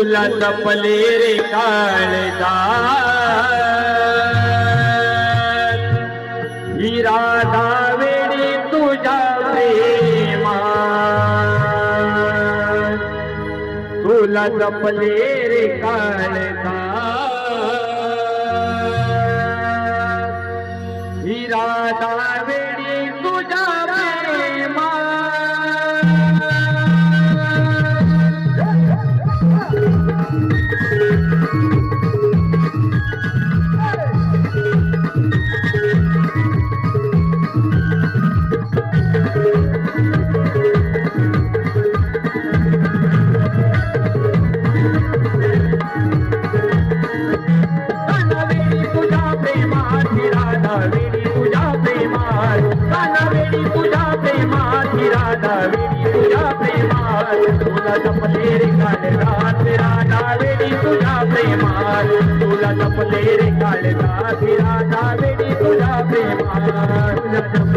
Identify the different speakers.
Speaker 1: तुला जपले रे काळजात ही राधा वेडी तुझ्या प्रेमात तुला जपले रे काळजात ही राधा वेडी तुझ्या प्रेमात तुला जपले रे काळजात राधा वेडी तुझ्या प्रेमात तुला जपले रे काळजात राधा वेडी तुझ्या प्रेमात